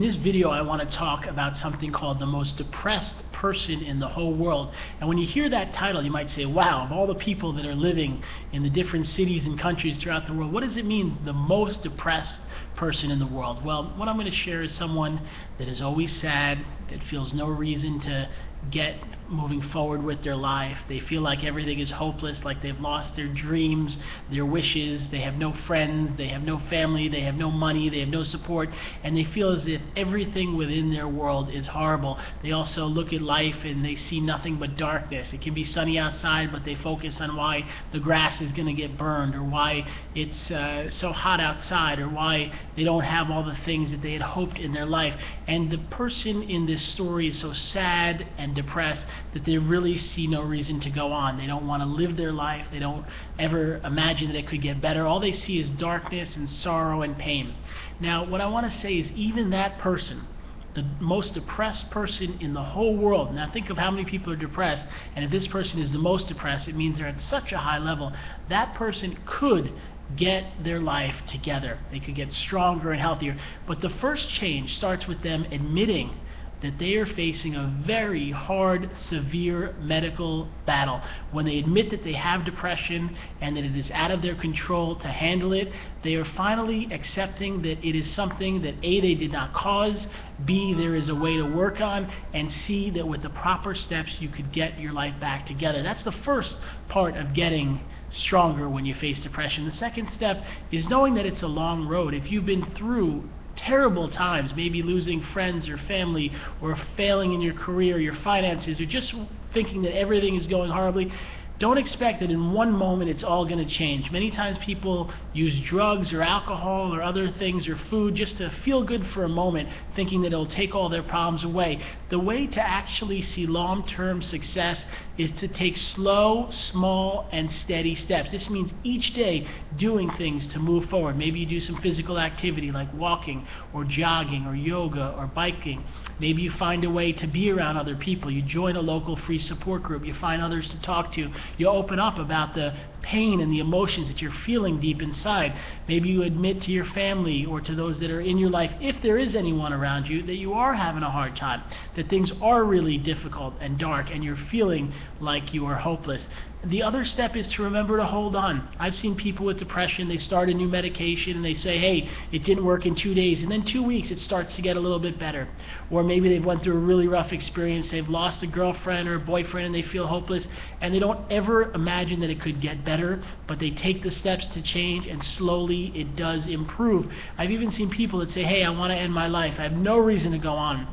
In this video, I want to talk about something called the most depressed person in the whole world. And when you hear that title, you might say, wow, of all the people that are living in the different cities and countries throughout the world, what does it mean, the most depressed person in the world? Well, what I'm going to share is someone that is always sad, that feels no reason to get moving forward with their life. They feel like everything is hopeless, like they've lost their dreams, their wishes, they have no friends, they have no family, they have no money, they have no support, and they feel as if everything within their world is horrible. They also look at life and they see nothing but darkness. It can be sunny outside, but they focus on why the grass is going to get burned, or why it's so hot outside, or why they don't have all the things that they had hoped in their life. And the person in this story is so sad and depressed that they really see no reason to go on. They don't want to live their life. They don't ever imagine that it could get better. All they see is darkness and sorrow and pain. Now, what I want to say is even that person, the most depressed person in the whole world. Now think of how many people are depressed, and if this person is the most depressed, it means they're at such a high level. That person could get their life together. They could get stronger and healthier. But the first change starts with them admitting that they are facing a very hard, severe medical battle. When they admit that they have depression and that it is out of their control to handle it, they are finally accepting that it is something that A, they did not cause, B, there is a way to work on, and C, that with the proper steps you could get your life back together. That's the first part of getting stronger when you face depression. The second step is knowing that it's a long road. If you've been through terrible times, maybe losing friends or family, or failing in your career, your finances, or just thinking that everything is going horribly, don't expect that in one moment it's all going to change. Many times people use drugs or alcohol or other things or food just to feel good for a moment, thinking that it'll take all their problems away. The way to actually see long-term success is to take slow, small, and steady steps. This means each day doing things to move forward. Maybe you do some physical activity like walking or jogging or yoga or biking. Maybe you find a way to be around other people. You join a local free support group. You find others to talk to. You open up about the pain and the emotions that you're feeling deep inside. Maybe you admit to your family or to those that are in your life, if there is anyone around you, that you are having a hard time, that things are really difficult and dark and you're feeling like you are hopeless. The other step is to remember to hold on. I've seen people with depression, they start a new medication and they say, hey, it didn't work in 2 days, and then 2 weeks it starts to get a little bit better. Or maybe they've went through a really rough experience, they've lost a girlfriend or a boyfriend and they feel hopeless, and they don't ever imagine that it could get better, but they take the steps to change, and slowly it does improve. I've even seen people that say, hey, I want to end my life, I have no reason to go on.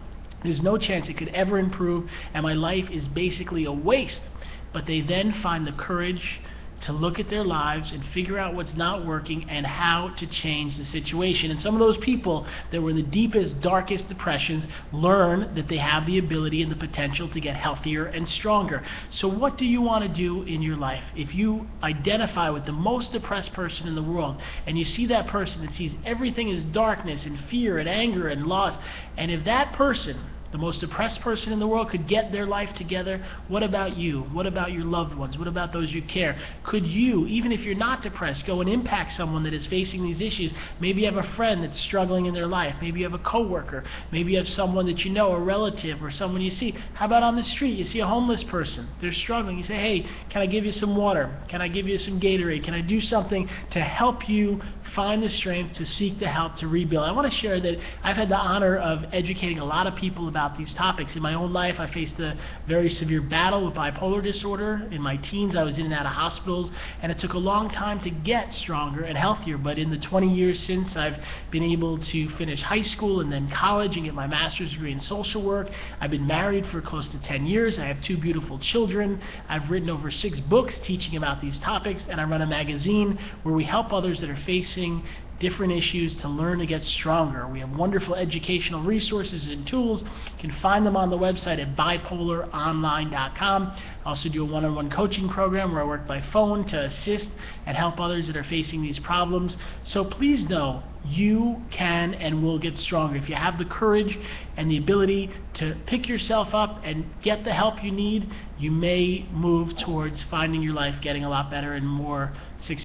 There's no chance it could ever improve, and my life is basically a waste. But they then find the courage to look at their lives and figure out what's not working and how to change the situation. And some of those people that were in the deepest, darkest depressions learn that they have the ability and the potential to get healthier and stronger. So what do you want to do in your life? If you identify with the most depressed person in the world, and you see that person that sees everything as darkness and fear and anger and loss, and if that person, the most depressed person in the world, could get their life together, what about you? What about your loved ones? What about those you care? Could you, even if you're not depressed, go and impact someone that is facing these issues? Maybe you have a friend that's struggling in their life. Maybe you have a coworker. Maybe you have someone that you know, a relative, or someone you see. How about on the street? You see a homeless person. They're struggling. You say, hey, can I give you some water? Can I give you some Gatorade? Can I do something to help you find the strength to seek the help to rebuild? I want to share that I've had the honor of educating a lot of people about these topics. In my own life, I faced a very severe battle with bipolar disorder. In my teens, I was in and out of hospitals, and it took a long time to get stronger and healthier. But in the 20 years since, I've been able to finish high school and then college and get my master's degree in social work. I've been married for close to 10 years. I have 2 beautiful children. I've written over 6 books teaching about these topics, and I run a magazine where we help others that are facing different issues to learn to get stronger. We have wonderful educational resources and tools. You can find them on the website at bipolaronline.com. I also do a one-on-one coaching program where I work by phone to assist and help others that are facing these problems. So please know you can and will get stronger. If you have the courage and the ability to pick yourself up and get the help you need, you may move towards finding your life getting a lot better and more successful.